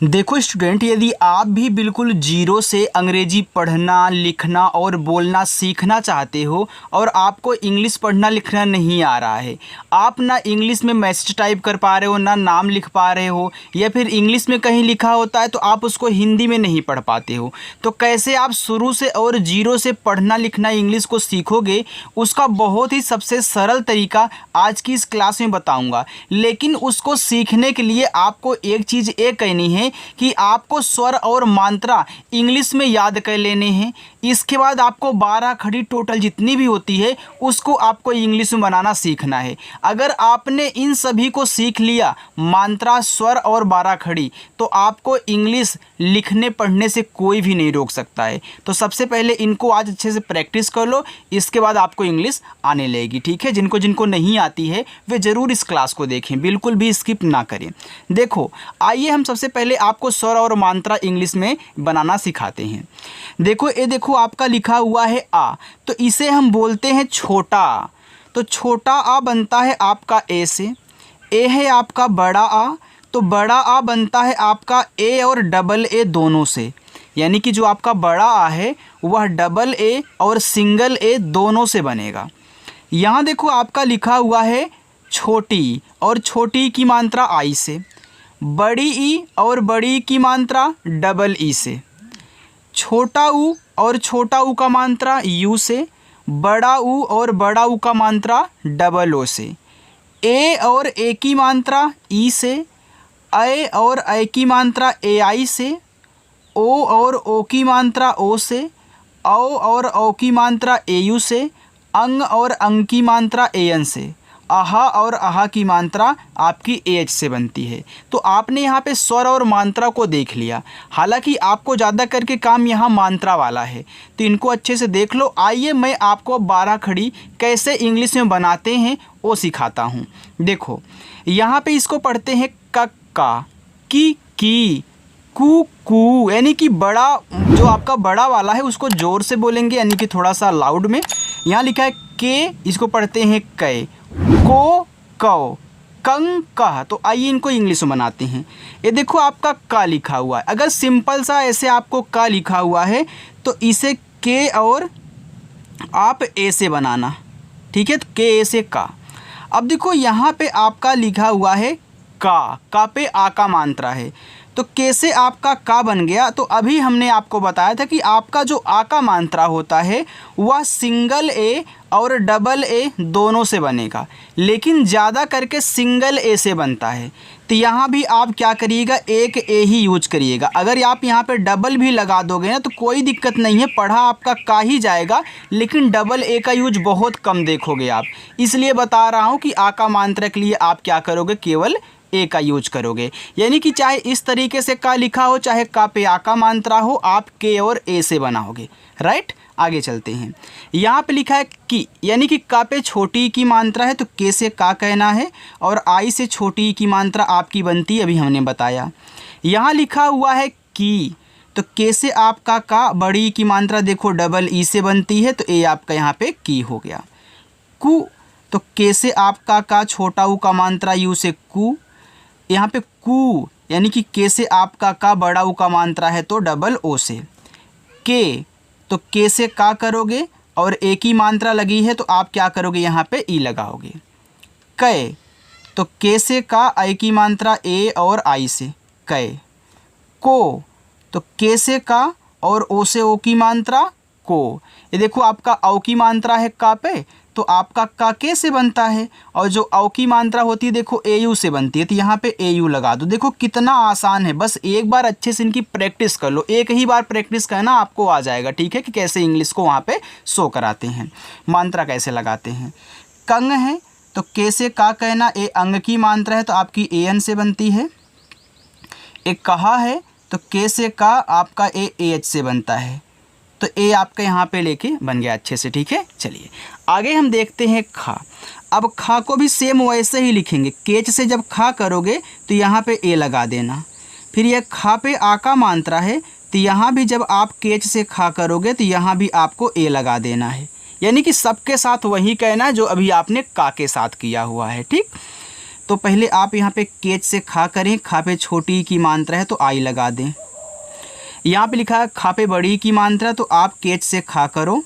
देखो स्टूडेंट, यदि आप भी बिल्कुल जीरो से अंग्रेजी पढ़ना, लिखना और बोलना सीखना चाहते हो और आपको इंग्लिश पढ़ना लिखना नहीं आ रहा है, आप ना इंग्लिश में मैसेज टाइप कर पा रहे हो, ना नाम लिख पा रहे हो, या फिर इंग्लिश में कहीं लिखा होता है तो आप उसको हिंदी में नहीं पढ़ पाते हो, तो कैसे आप शुरू से और जीरो से पढ़ना लिखना इंग्लिश को सीखोगे, उसका बहुत ही सबसे सरल तरीका आज की इस क्लास में बताऊँगा। लेकिन उसको सीखने के लिए आपको एक चीज़ ये कहनी है कि आपको स्वर और मात्रा इंग्लिश में याद कर लेने हैं। इसके बाद आपको 12 खड़ी टोटल जितनी भी होती है उसको आपको इंग्लिश में बनाना सीखना है। अगर आपने इन सभी को सीख लिया, मात्रा, स्वर और 12 खड़ी, तो आपको इंग्लिश लिखने पढ़ने से कोई भी नहीं रोक सकता है। तो सबसे पहले इनको आज अच्छे से प्रैक्टिस कर लो, इसके बाद आपको इंग्लिश आने लगेगी। ठीक है, जिनको जिनको नहीं आती है वे ज़रूर इस क्लास को देखें, बिल्कुल भी स्किप ना करें। देखो, आइए हम सबसे पहले आपको स्वर और मात्रा इंग्लिश में बनाना सिखाते हैं। देखो, ये देखो आपका लिखा हुआ है आ, तो इसे हम बोलते हैं छोटा आ। तो छोटा आ बनता है आपका ए से। ए है आपका बड़ा आ, तो बड़ा आ बनता है आपका ए और डबल ए दोनों से। यानी कि जो आपका बड़ा आ है वह डबल ए और सिंगल ए दोनों से बनेगा। यहाँ देखो आपका लिखा हुआ है छोटी, और छोटी की मात्रा आई से। बड़ी ई और बड़ी की मात्रा डबल ई से। छोटा ऊ और छोटा ऊ का मात्रा यू से। बड़ा ऊ और बड़ा ऊ का मात्रा डबल ओ से। ए और ए की मात्रा ई से। ए और ए की मात्रा ए आई से। ओ और ओ की मात्रा ओ से। औ और औ की मात्रा ए यू से। अंग और अंग की मात्रा ए एन से। आहा और आहा की मात्रा आपकी एच से बनती है। तो आपने यहाँ पे स्वर और मात्रा को देख लिया। हालांकि आपको ज़्यादा करके काम यहाँ मात्रा वाला है, तो इनको अच्छे से देख लो। आइए मैं आपको 12 खड़ी कैसे इंग्लिश में बनाते हैं वो सिखाता हूँ। देखो, यहाँ पे इसको पढ़ते हैं कक्का, की, कू, यानी कि बड़ा, जो आपका बड़ा वाला है उसको ज़ोर से बोलेंगे, यानी कि थोड़ा सा लाउड में। यहाँ लिखा है के, इसको पढ़ते हैं कै। को, कौ, कंग, कह। तो आइए इनको इंग्लिश में बनाते हैं। ये देखो आपका का लिखा हुआ है। अगर सिंपल सा ऐसे आपको का लिखा हुआ है तो इसे के और आप ए से बनाना। ठीक है, तो के ए से का। अब देखो यहाँ पे आपका लिखा हुआ है का पे आ का मात्रा है, तो कैसे आपका का बन गया। तो अभी हमने आपको बताया था कि आपका जो आ का मात्रा होता है वह सिंगल ए और डबल ए दोनों से बनेगा, लेकिन ज़्यादा करके सिंगल ए से बनता है। तो यहाँ भी आप क्या करिएगा, एक ए ही यूज करिएगा। अगर आप यहाँ पे डबल भी लगा दोगे ना तो कोई दिक्कत नहीं है, पढ़ा आपका का ही जाएगा, लेकिन डबल ए का यूज बहुत कम देखोगे आप। इसलिए बता रहा हूँ कि आ का मात्रा के लिए आप क्या करोगे, केवल ए का यूज करोगे। यानी कि चाहे इस तरीके से का लिखा हो, चाहे का पे आ का मात्रा हो, आप के और ए से बनाओगे। राइट, आगे चलते हैं। यहाँ पे लिखा है की, यानी कि का पे छोटी की मात्रा है तो के से का कहना है, और आई से छोटी की मात्रा आपकी बनती है, अभी हमने बताया। यहाँ लिखा हुआ है की, तो के से आपका का, बड़ी की मात्रा देखो डबल ई से बनती है, तो ए आपका यहाँ पे की हो गया। कु, तो के से आपका का, छोटा ऊ का मात्रा यू से कु। यहाँ पे कू, यानी कि के से आपका का, बड़ा ऊ का मात्रा है तो डबल ओ से। के, तो के से का करोगे और ए की मात्रा लगी है तो आप क्या करोगे, यहाँ पे ई लगाओगे। कै, तो के से का, आई की मात्रा ए और आई से, कै। को, तो के से का और ओ से ओ की मात्रा को। ये देखो आपका औ की मात्रा है का पे, तो आपका का के से बनता है, और जो औ की मात्रा होती है देखो ए यू से बनती है, तो यहाँ पे ए यू लगा दो। देखो कितना आसान है, बस एक बार अच्छे से इनकी प्रैक्टिस कर लो। एक ही बार प्रैक्टिस करना, आपको आ जाएगा। ठीक है, कि कैसे इंग्लिश को वहाँ पे शो कराते हैं, मात्रा कैसे लगाते हैं। कंग है, तो के से का कहना, ए अंग की मात्रा है तो आपकी ए एन से बनती है। एक कहा है, तो के से का आपका ए एच से बनता है, तो ए आपका यहाँ पे लेके बन गया अच्छे से। ठीक है, चलिए आगे हम देखते हैं खा। अब खा को भी सेम वैसे ही लिखेंगे। केच से जब खा करोगे तो यहाँ पे ए लगा देना। फिर यह खा पे आ का मात्रा है, तो यहाँ भी जब आप केच से खा करोगे तो यहाँ भी आपको ए लगा देना है। यानी कि सबके साथ वही कहना है जो अभी आपने का के साथ किया हुआ है। ठीक, तो पहले आप यहाँ पे केच से खा करें, खा पे छोटी की मात्रा है तो आई लगा दें। यहाँ पे लिखा है खा पे बड़ी की मात्रा, तो आप केच से खा करो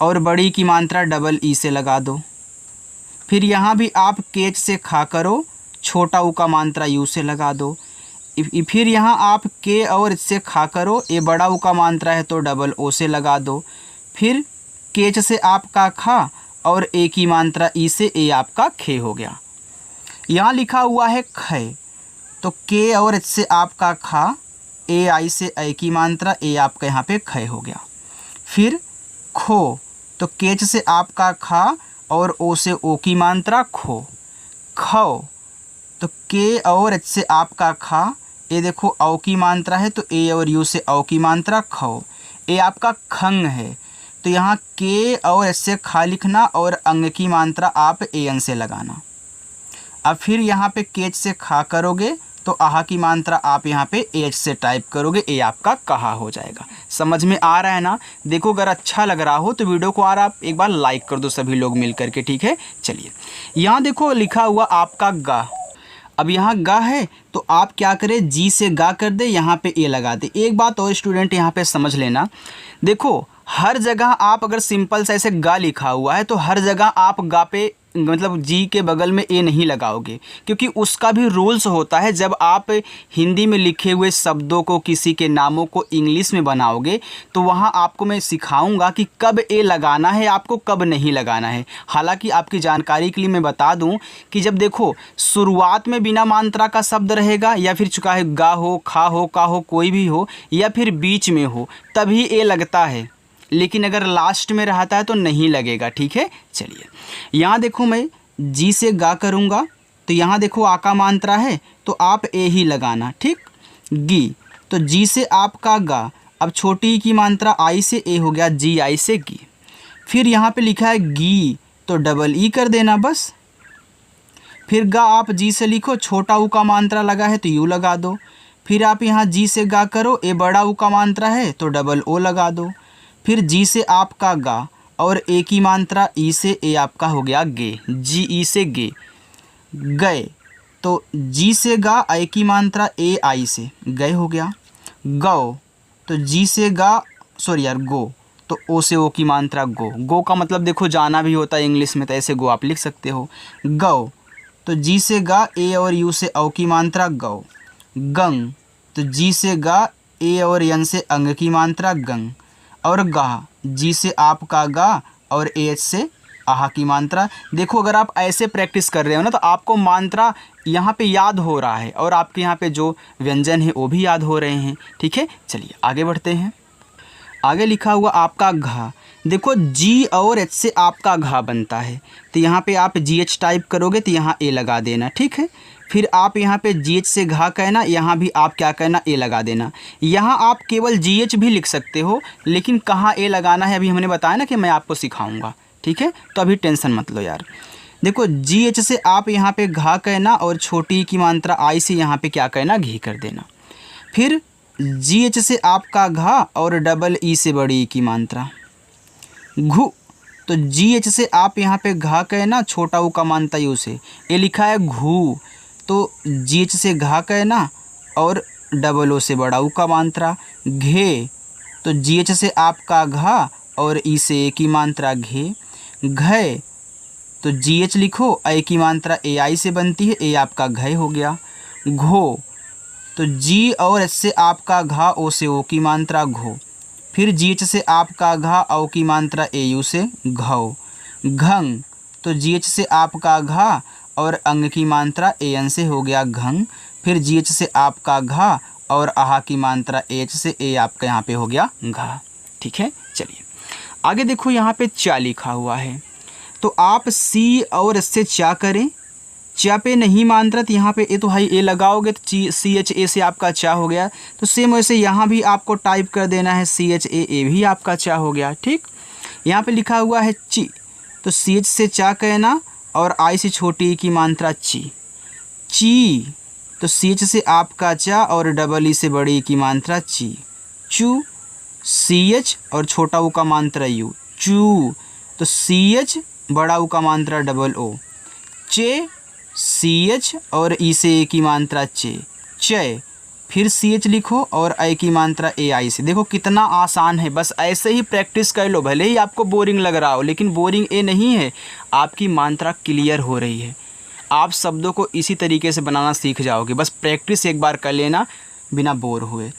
और बड़ी की मात्रा डबल ई से लगा दो। फिर यहाँ भी आप केच से खा करो, छोटा ऊ का मात्रा यू से लगा दो। फिर यहाँ आप के और इससे खा करो, ए बड़ा ऊ का मात्रा है तो डबल ओ से लगा दो। फिर केच से आपका खा और ए की मात्रा ई से ए आपका खे हो गया। यहाँ लिखा हुआ है खे, तो के और एच से आपका खा, ए आई से ए की मात्रा, ए आपका यहाँ पे खे हो गया। फिर खो, तो केच से आपका खा और ओ से ओ की मात्रा खो। खो, तो के और एच से आपका खा, ए देखो औ की मात्रा है तो ए और यू से औ की मात्रा खो। ए आपका खंग है, तो यहाँ के और एच से खा लिखना और अंग की मात्रा आप ए एन से लगाना। अब फिर यहाँ पे केच से खा करोगे तो आहा की मात्रा आप यहाँ पे एच से टाइप करोगे, ए आपका कहा हो जाएगा। समझ में आ रहा है ना? देखो अगर अच्छा लग रहा हो तो वीडियो को आप एक बार लाइक कर दो सभी लोग मिल करके, ठीक है। चलिए यहाँ देखो लिखा हुआ आपका गा। अब यहाँ गा है तो आप क्या करें, जी से गा कर दे, यहाँ पे ए लगा दे। एक बात और स्टूडेंट यहाँ पे समझ लेना, देखो हर जगह आप अगर सिंपल सा ऐसे गा लिखा हुआ है तो हर जगह आप गा पे मतलब जी के बगल में ए नहीं लगाओगे, क्योंकि उसका भी रूल्स होता है। जब आप हिंदी में लिखे हुए शब्दों को, किसी के नामों को इंग्लिश में बनाओगे तो वहाँ आपको मैं सिखाऊंगा कि कब ए लगाना है आपको, कब नहीं लगाना है। हालांकि आपकी जानकारी के लिए मैं बता दूं कि जब देखो शुरुआत में बिना मात्रा का शब्द रहेगा, या फिर चाहे गा हो, खा हो, का हो, कोई भी हो, या फिर बीच में हो, तभी ए लगता है। लेकिन अगर लास्ट में रहता है तो नहीं लगेगा, ठीक है। चलिए यहाँ देखो मैं जी से गा करूँगा तो यहाँ देखो आ का मात्रा है तो आप ए ही लगाना, ठीक। गी, तो जी से आपका गा, अब छोटी की मात्रा आई से ए हो गया, जी आई से गी। फिर यहाँ पे लिखा है गी, तो डबल ई कर देना बस। फिर गा आप जी से लिखो, छोटा ऊ का मात्रा लगा है तो यू लगा दो। फिर आप यहाँ जी से गा करो, ए बड़ा ऊ का मात्रा है तो डबल ओ लगा दो। फिर जी से आपका गा और ए की मात्रा ई से, ए आपका हो गया गे, जी ई से गे। गए, तो जी से गा, ए की मात्रा ए आई से, गए हो गया। गौ, तो जी से गा, सॉरी यार गो, तो ओ से ओ की मात्रा गो। गो का मतलब देखो जाना भी होता है इंग्लिश में, तो ऐसे गो आप लिख सकते हो। गौ, तो जी से गा, ए और यू से औ की मात्रा गौ। गंग, तो जी से गा, ए और यन से अंग की मात्रा गंग। और गा, जी से आपका गा और एच से आहा की मात्रा। देखो अगर आप ऐसे प्रैक्टिस कर रहे हो ना तो आपको मात्रा यहाँ पे याद हो रहा है और आपके यहाँ पे जो व्यंजन है वो भी याद हो रहे हैं, ठीक है। चलिए आगे बढ़ते हैं। आगे लिखा हुआ आपका घा, देखो जी और एच से आपका घा बनता है, तो यहाँ पे आप जी एच टाइप करोगे तो यहाँ ए लगा देना, ठीक है। फिर आप यहाँ पे जी एच से घा कहना, यहाँ भी आप क्या कहना, ए लगा देना। यहाँ आप केवल जी एच भी लिख सकते हो, लेकिन कहाँ ए लगाना है अभी हमने बताया ना कि मैं आपको सिखाऊंगा, ठीक है। तो अभी टेंशन मत लो यार। देखो जी एच से आप यहाँ पे घा कहना और छोटी की मात्रा आई से यहाँ पे क्या कहना, घी कर देना। फिर जी एच से आपका घा और डबल ई से बड़ी ई की मात्रा। घु, तो जी एच से आप यहाँ पे घा कहना, छोटा ऊ का मात्रा यू से, ये लिखा है घू, तो जी एच से घा कहना और डबल ओ से बड़ा ऊ का मात्रा। घे, तो जी एच से आपका घा और ई से ए की मात्रा घे। घय, तो जी एच लिखो, ए की मात्रा ए आई से बनती है, ए आपका घय हो गया। घो, तो जी और एच से आपका घा, ओ से ओ की मात्रा घो। फिर जी एच से आपका घा, औ की मात्रा ए यू से घौ। घंग, तो जी एच से आपका घा और अंग की मात्रा ए एन से हो गया घंग। फिर जी एच से आपका घा और आहा की मात्रा एच से, ए आपका यहाँ पे हो गया घा, ठीक है। चलिए आगे देखो यहाँ पे चा लिखा हुआ है, तो आप सी और एस से चा करें। चा पे नहीं मात्रा तो यहाँ पे ए तो हाई ए लगाओगे तो सी एच ए से आपका चा हो गया। तो सेम वैसे यहाँ भी आपको टाइप कर देना है सी एच ए, ए भी आपका चा हो गया, ठीक। यहाँ पे लिखा हुआ है ची, तो सी एच से चा कहना और आई से छोटी की मात्रा ची। ची, तो सी एच से आपका चा और डबल ई से बड़ी की मात्रा ची। चू, सी एच और छोटा ऊ का मात्रा यू, चू, तो सी एच बड़ा ऊ का मात्रा डबल ओ। चे, CH और ई से ए की मात्रा चे, चय। फिर CH लिखो और ए की मात्रा AI से। देखो कितना आसान है, बस ऐसे ही प्रैक्टिस कर लो। भले ही आपको बोरिंग लग रहा हो, लेकिन बोरिंग ए नहीं है, आपकी मात्रा क्लियर हो रही है। आप शब्दों को इसी तरीके से बनाना सीख जाओगे, बस प्रैक्टिस एक बार कर लेना बिना बोर हुए।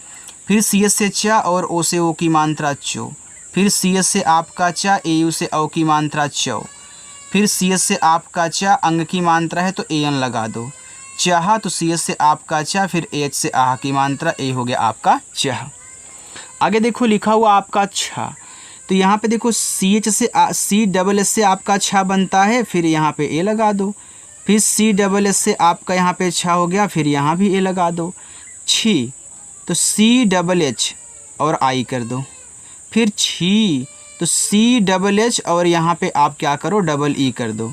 फिर CH से चा और ओ से ओ की मात्रा चो। फिर CH से आपका चा, AU से औ की मात्रा चौ। फिर CH से आपका चा, अंग की मात्रा है तो AN लगा दो। चाह तो CH से आपका चा, फिर H से आह की मात्रा, ए हो गया आपका चाह। आगे देखो लिखा हुआ आपका छा, तो यहाँ पे देखो CH से CSS से आपका छा बनता है, फिर यहाँ पे ए लगा दो। फिर CSS से आपका यहाँ पे छा हो गया, फिर यहाँ भी ए लगा दो। छी तो CHH और आई कर दो। फिर छी तो CHH और यहाँ पे आप क्या करो, डबल ई कर दो।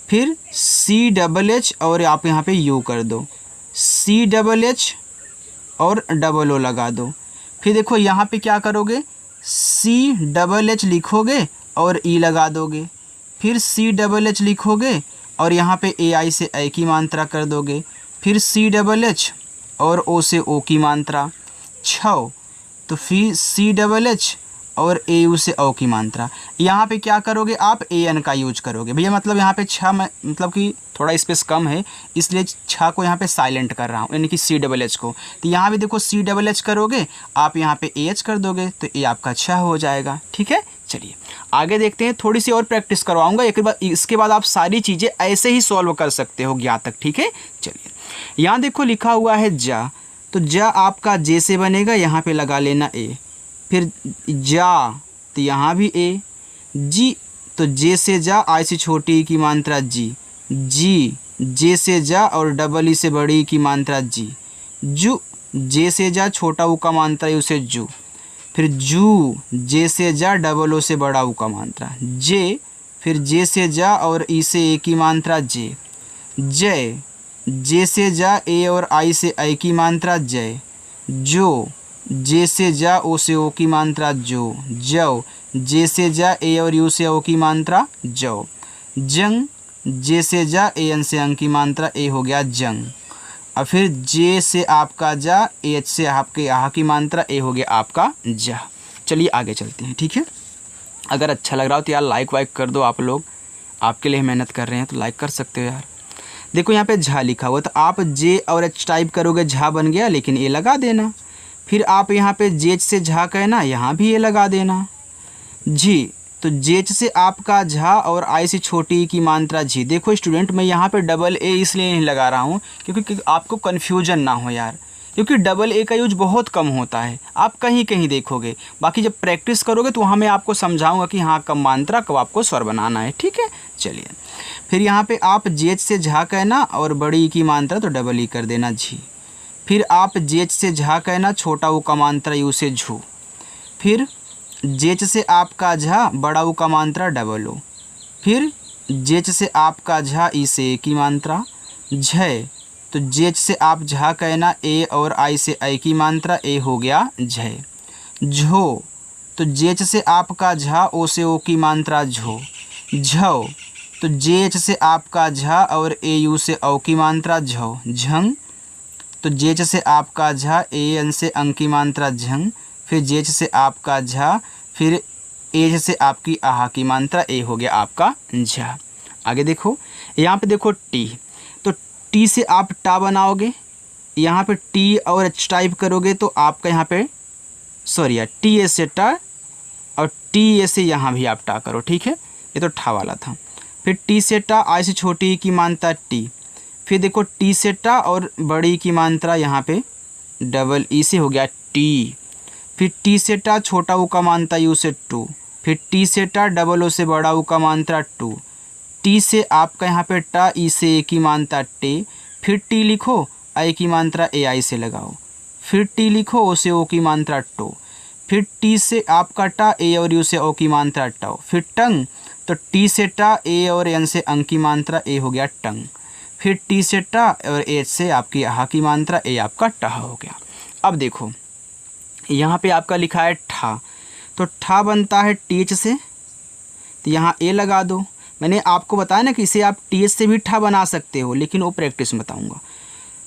फिर CHH और आप यहाँ पे यू कर दो। CHH और डबल ओ लगा दो। फिर देखो यहाँ पे क्या करोगे, CHH लिखोगे और ई लगा दोगे। फिर CHH लिखोगे और यहाँ पे AI से ए की मात्रा कर दोगे। फिर CHH और ओ से ओ की मात्रा, छौ तो फिर CHH और AU से औ की मात्रा। यहाँ पे क्या करोगे, आप AN का यूज करोगे भैया, मतलब यहाँ पे छा में मतलब कि थोड़ा स्पेस कम है, इसलिए छा को यहाँ पे साइलेंट कर रहा हूँ, यानी कि CHH को। तो यहाँ भी देखो CHH करोगे, आप यहाँ पे AH कर दोगे तो ये आपका छा हो जाएगा। ठीक है, चलिए आगे देखते हैं। थोड़ी सी और प्रैक्टिस करवाऊँगा एक बार, इसके बाद आप सारी चीज़ें ऐसे ही सॉल्व कर सकते हो यहाँ तक। ठीक है, चलिए यहाँ देखो लिखा हुआ है जा, तो जा आपका जे से बनेगा, यहाँ पे लगा लेना ए। फिर जा तो यहाँ भी ए। जी तो जे से जा, आई से छोटी की मात्रा जी। जी जे से जा और डबल ई से बड़ी की मात्रा जी। जू जे से जा, छोटा ऊ का मात्रा उसे जू। फिर जू जे से जा, डबल ओ से बड़ा ऊ का मात्रा जे। फिर जे से जा और ई से ए की मात्रा जे। जय जे से जा, ए और आई से आई की मात्रा जय। जो जे से जा, ओ से ओ की मात्रा जो। जव जे से जा, ए और यू से ओ की मात्रा जव। जंग जे से जा, ए एन से अंग की मात्रा, ए हो गया जंग। और फिर जे से आपका जा, एच से आपके आह की मात्रा, ए हो गया आपका जा। चलिए आगे चलते हैं। ठीक है, अगर अच्छा लग रहा हो तो यार लाइक वाइक कर दो। आप लोग आपके लिए मेहनत कर रहे हैं तो लाइक कर सकते हो यार। देखो यहाँ पे झा लिखा हुआ, तो आप जे और एच टाइप करोगे, झा बन गया, लेकिन ए लगा देना। फिर आप यहाँ पे जेच से झा कहना, यहाँ भी ए लगा देना। जी तो जेच से आपका झा और आई से छोटी की मात्रा झी। देखो स्टूडेंट, मैं यहाँ पे डबल ए इसलिए नहीं लगा रहा हूँ क्योंकि आपको कन्फ्यूजन ना हो यार, क्योंकि डबल ए का यूज बहुत कम होता है, आप कहीं कहीं देखोगे। बाकी जब प्रैक्टिस करोगे तो वहाँ मैं आपको समझाऊंगा कि हाँ कब मात्रा, कब आपको स्वर बनाना है। ठीक है, चलिए फिर यहाँ पे आप जेच से झा कहना और बड़ी की मात्रा तो डबल ई कर देना झी। फिर आप जेच से झा कहना, छोटा ऊ का मात्रा यू से झू। फिर जेच से आपका झा, बड़ा ऊ का मात्रा डबल ओ। फिर जेच से आपका झा, ई से ए की मात्रा झय। तो जेच से आप झा कहना, ए और आई से आई की मात्रा, ए हो गया झय। झो तो जेच से आपका झा, ओ से ओ की मात्रा झो। झौ तो जेच से आपका झा और ए यू से औ की मात्रा झौ। झंग तो जेच से आपका झा, ए एन से अंग की मात्रा झंग। फिर जेच से आपका झा, फिर एज से आपकी आहा की मात्रा, ए हो गया आपका झा। आगे देखो यहाँ पे देखो टी, तो टी से आप टा बनाओगे, यहाँ पे टी और एच टाइप करोगे तो आपका यहाँ पे सॉरी यार, टी ए से टा और टी ए से यहाँ भी आप टा करो। ठीक है, ये तो ठा वाला था। फिर टी से टा, आई से छोटी की मात्रा टी। फिर देखो टी से टा और बड़ी की मात्रा यहाँ पे डबल ई से हो गया टी। फिर टी से टा, छोटा ऊ का मात्रा यू से टू। फिर टी से टा, डबल ओ से बड़ा ऊ का मात्रा टू। टी से आपका यहाँ पे टा, ई से ए की मात्रा टे। फिर टी लिखो, आई की मात्रा ए आई से लगाओ। फिर टी लिखो, ओ से ओ की मात्रा टो। फिर टी से आपका टा, ए और यू से ओ की मात्रा टाओ। फिर टंग तो टी से टा, ए और एन से अंग की मात्रा, ए हो गया टंग। फिर टी से टा और एच से आपकी आहा की मात्रा, ए आपका टहा हो गया। अब देखो यहाँ पे आपका लिखा है ठा, तो ठा बनता है टीच से, तो यहाँ ए लगा दो। मैंने आपको बताया ना कि इसे आप TH से भी ठा बना सकते हो, लेकिन वो प्रैक्टिस में बताऊँगा।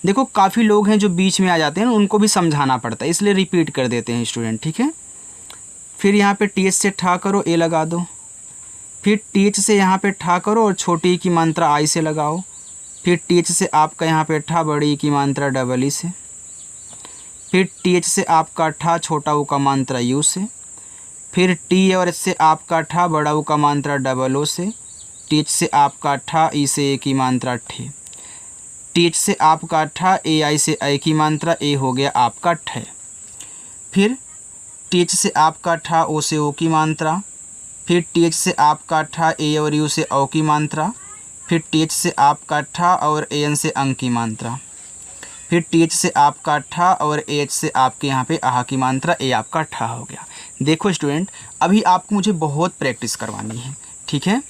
देखो काफ़ी लोग हैं जो बीच में आ जाते हैं ना, उनको भी समझाना पड़ता है, इसलिए रिपीट कर देते हैं स्टूडेंट, ठीक है। फिर यहाँ पे TH से ठा करो, ए लगा दो। फिर TH से यहाँ पे ठा करो और छोटी ई की मात्रा आई से लगाओ। फिर TH से आपका यहाँ पे ठा, बड़ी ई की मात्रा डबल ई से। फिर TH से आपका ठा, छोटा ऊ का मात्रा यू से। फिर टी और एच से आपका ठा, बड़ा ऊ का मात्रा डबल ओ से। TH से आपका ठा, ई से ए की मात्रा ठे। TH से आपका ठा, ए आई से ए की मात्रा, ए हो गया आपका ठे। फिर TH से आपका ठा, ओ से ओ की मात्रा। फिर TH से आपका ठा, ए और यू से औ की मात्रा। फिर TH से आपका ठा और AN से अंग की मात्रा। फिर TH से आपका ठा और AH से आपके यहाँ पे आह की मात्रा, ए आपका ठा हो गया। देखो स्टूडेंट, अभी आपको मुझे बहुत प्रैक्टिस करवानी है, ठीक है।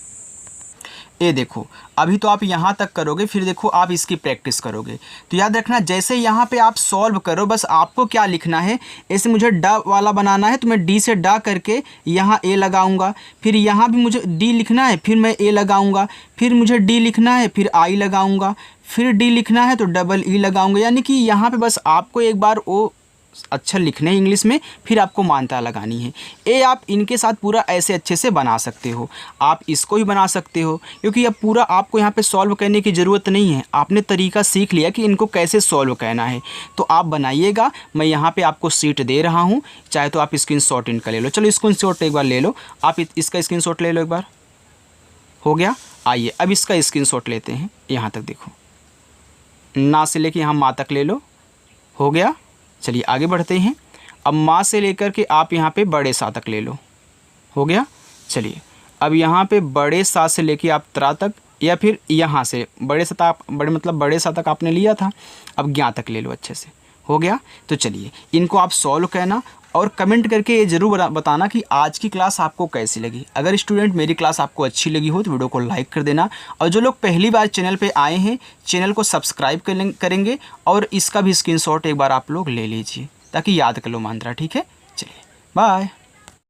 ये देखो, अभी तो आप यहाँ तक करोगे, फिर देखो आप इसकी प्रैक्टिस करोगे। तो याद रखना, जैसे यहाँ पे आप सॉल्व करो, बस आपको क्या लिखना है, ऐसे मुझे ड वाला बनाना है तो मैं डी से डा करके यहाँ ए लगाऊंगा। फिर यहाँ भी मुझे डी लिखना है, फिर मैं ए लगाऊंगा। फिर मुझे डी लिखना है, फिर आई लगाऊंगा। फिर डी लिखना है तो डबल ई लगाऊंगा। यानी कि यहाँ पे बस आपको एक बार वो अक्षर लिखने इंग्लिश में, फिर आपको मात्रा लगानी है। ए आप इनके साथ पूरा ऐसे अच्छे से बना सकते हो। आप इसको भी बना सकते हो, क्योंकि अब पूरा आपको यहाँ पे सॉल्व करने की ज़रूरत नहीं है। आपने तरीका सीख लिया कि इनको कैसे सॉल्व करना है, तो आप बनाइएगा। मैं यहाँ पे आपको सीट दे रहा हूँ, चाहे तो आप स्क्रीनशॉट इनका ले लो। चलो स्क्रीनशॉट एक बार ले लो, आप इसका स्क्रीनशॉट ले लो एक बार। हो गया, आइए अब इसका स्क्रीनशॉट लेते हैं। यहाँ तक देखो, ना से लेके यहाँ माँ तक ले लो। हो गया, चलिए आगे बढ़ते हैं। अब माँ से लेकर के आप यहाँ पे बड़े सा तक ले लो। हो गया, चलिए अब यहाँ पे बड़े सा से लेके आप त्रा तक, या फिर यहाँ से बड़े सा तक, बड़े सा तक आपने लिया था, अब ज्ञा तक ले लो अच्छे से। हो गया, तो चलिए इनको आप सॉल्व करना और कमेंट करके ये ज़रूर बताना कि आज की क्लास आपको कैसी लगी। अगर स्टूडेंट मेरी क्लास आपको अच्छी लगी हो तो वीडियो को लाइक कर देना, और जो लोग पहली बार चैनल पे आए हैं चैनल को सब्सक्राइब करेंगे, और इसका भी स्क्रीनशॉट एक बार आप लोग ले लीजिए ताकि याद कर लो मात्रा, ठीक है। चलिए बाय।